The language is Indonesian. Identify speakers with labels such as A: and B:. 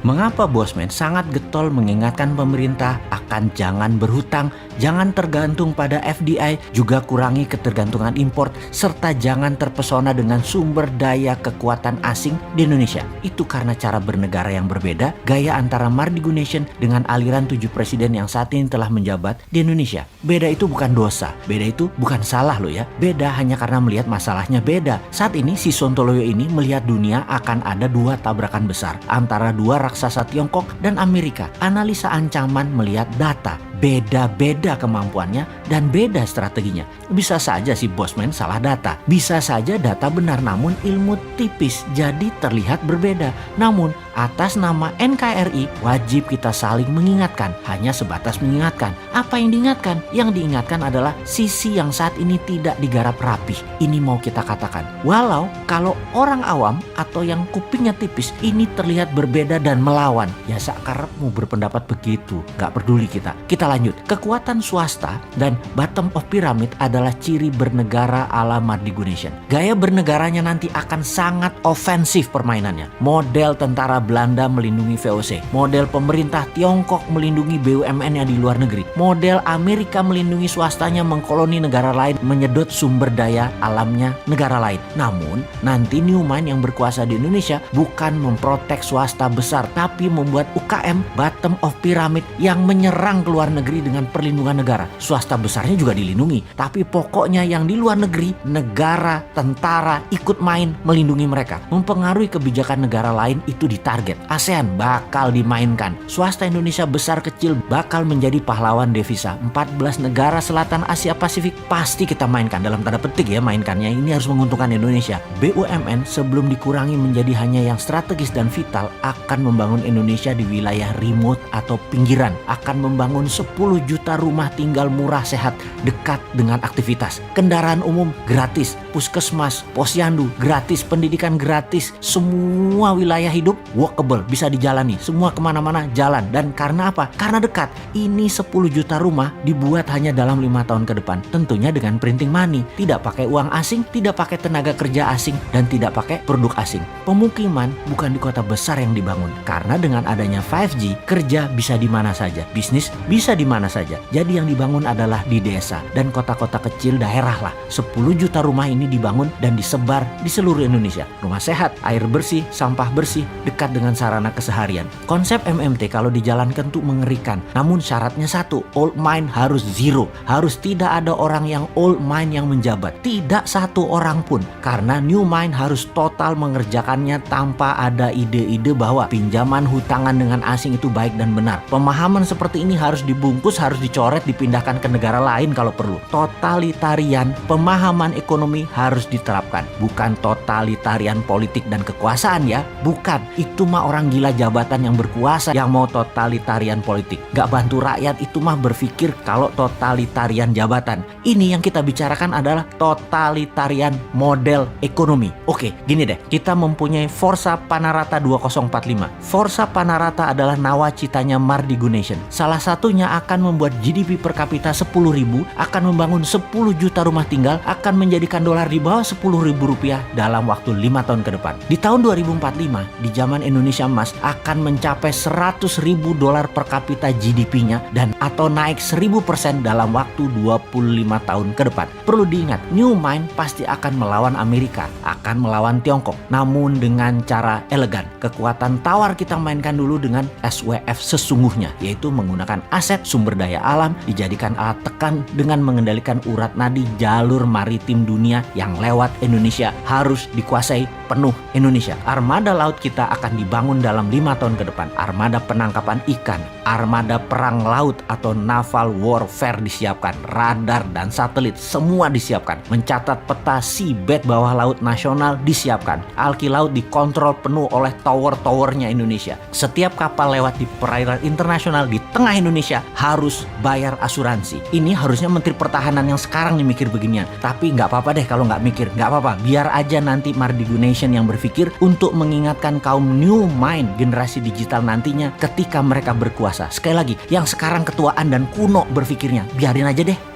A: Mengapa Bosman sangat getol mengingatkan pemerintah akan jangan berhutang, jangan tergantung pada FDI, juga kurangi ketergantungan impor, serta jangan terpesona dengan sumber daya kekuatan asing di Indonesia? Itu karena cara bernegara yang berbeda, gaya antara Mardigu Nation dengan aliran 7 presiden yang saat ini telah menjabat di Indonesia. Beda itu bukan dosa, beda itu bukan salah loh ya. Beda hanya karena melihat masalahnya beda. Saat ini si Sontoloyo ini melihat dunia akan ada 2 tabrakan besar antara 2 raksasa Tiongkok dan Amerika. Analisa ancaman melihat data. Beda-beda kemampuannya dan beda strateginya. Bisa saja si Bosman salah data. Bisa saja data benar namun ilmu tipis jadi terlihat berbeda. Namun atas nama NKRI wajib kita saling mengingatkan. Hanya sebatas mengingatkan. Apa yang diingatkan? Yang diingatkan adalah sisi yang saat ini tidak digarap rapih. Ini mau kita katakan. Walau kalau orang awam atau yang kupingnya tipis ini terlihat berbeda dan melawan. Ya sakarepmu berpendapat begitu. Gak peduli kita. Kita lanjut. Kekuatan swasta dan bottom of pyramid adalah ciri bernegara ala Mardigu Nation. Gaya bernegaranya nanti akan sangat ofensif permainannya. Model tentara Belanda melindungi VOC. Model pemerintah Tiongkok melindungi BUMN-nya di luar negeri. Model Amerika melindungi swastanya mengkoloni negara lain, menyedot sumber daya alamnya negara lain. Namun, nanti New Mind yang berkuasa di Indonesia bukan memprotek swasta besar, tapi membuat UKM bottom of pyramid yang menyerang keluar negeri dengan perlindungan negara. Swasta besarnya juga dilindungi, tapi pokoknya yang di luar negeri, negara, tentara ikut main melindungi mereka. Mempengaruhi kebijakan negara lain itu ditarget. ASEAN bakal dimainkan. Swasta Indonesia besar kecil bakal menjadi pahlawan devisa. 14 negara selatan Asia Pasifik pasti kita mainkan, dalam tanda petik ya mainkannya. Ini harus menguntungkan Indonesia. BUMN sebelum dikurangi menjadi hanya yang strategis dan vital akan membangun Indonesia di wilayah remote atau pinggiran. Akan membangun 10 juta rumah tinggal murah sehat dekat dengan aktivitas. Kendaraan umum gratis, puskesmas, posyandu gratis, pendidikan gratis, semua wilayah hidup walkable, bisa dijalani, semua kemana-mana jalan. Dan karena apa? Karena dekat. Ini 10 juta rumah dibuat hanya dalam 5 tahun ke depan. Tentunya dengan printing money, tidak pakai uang asing, tidak pakai tenaga kerja asing, dan tidak pakai produk asing. Pemukiman bukan di kota besar yang dibangun, karena dengan adanya 5G, kerja bisa di mana saja, bisnis bisa di mana saja. Jadi yang dibangun adalah di desa dan kota-kota kecil daerah lah. 10 juta rumah ini dibangun dan disebar di seluruh Indonesia. Rumah sehat, air bersih, sampah bersih, dekat dengan sarana keseharian. Konsep MMT kalau dijalankan tuh mengerikan. Namun syaratnya satu, old mind harus zero. Harus tidak ada orang yang old mind yang menjabat. Tidak satu orang pun. Karena new mind harus total mengerjakannya tanpa ada ide-ide bahwa pinjaman hutangan dengan asing itu baik dan benar. Pemahaman seperti ini harus dibungkus, harus dicoret, dipindahkan ke negara lain kalau perlu. Totalitarian pemahaman ekonomi harus diterapkan. Bukan totalitarian politik dan kekuasaan ya. Bukan. Itu mah orang gila jabatan yang berkuasa yang mau totalitarian politik. Gak bantu rakyat itu mah berpikir kalau totalitarian jabatan. Ini yang kita bicarakan adalah totalitarian model ekonomi. Oke, gini deh. Kita mempunyai Forza Panarata 2045. Forza Panarata adalah nawacitanya Mardigu Nation. Salah satunya akan membuat GDP per kapita 10.000, akan membangun 10 juta rumah tinggal, akan menjadikan dolar di bawah 10.000 rupiah dalam waktu 5 tahun ke depan. Di tahun 2045, di zaman Indonesia emas, akan mencapai 100.000 dolar per kapita GDP-nya dan atau naik 1000% dalam waktu 25 tahun ke depan. Perlu diingat, New Mind pasti akan melawan Amerika, akan melawan Tiongkok, namun dengan cara elegan. Kekuatan tawar kita mainkan dulu dengan SWF sesungguhnya, yaitu menggunakan aset sumber daya alam dijadikan alat tekan dengan mengendalikan urat nadi jalur maritim dunia yang lewat Indonesia harus dikuasai penuh Indonesia. Armada laut kita akan dibangun dalam 5 tahun ke depan. Armada penangkapan ikan, armada perang laut atau naval warfare disiapkan, radar dan satelit semua disiapkan. Mencatat peta seabed bawah laut nasional disiapkan. Alki laut dikontrol penuh oleh tower-towernya Indonesia. Setiap kapal lewat di perairan internasional di tengah Indonesia harus bayar asuransi. Ini harusnya Menteri Pertahanan yang sekarang nih mikir beginian. Tapi nggak apa-apa deh kalau nggak mikir, nggak apa-apa. Biar aja nanti Mardigu Nation yang berpikir untuk mengingatkan kaum new mind generasi digital nantinya ketika mereka berkuasa. Sekali lagi, yang sekarang ketuaan dan kuno berpikirnya, biarin aja deh.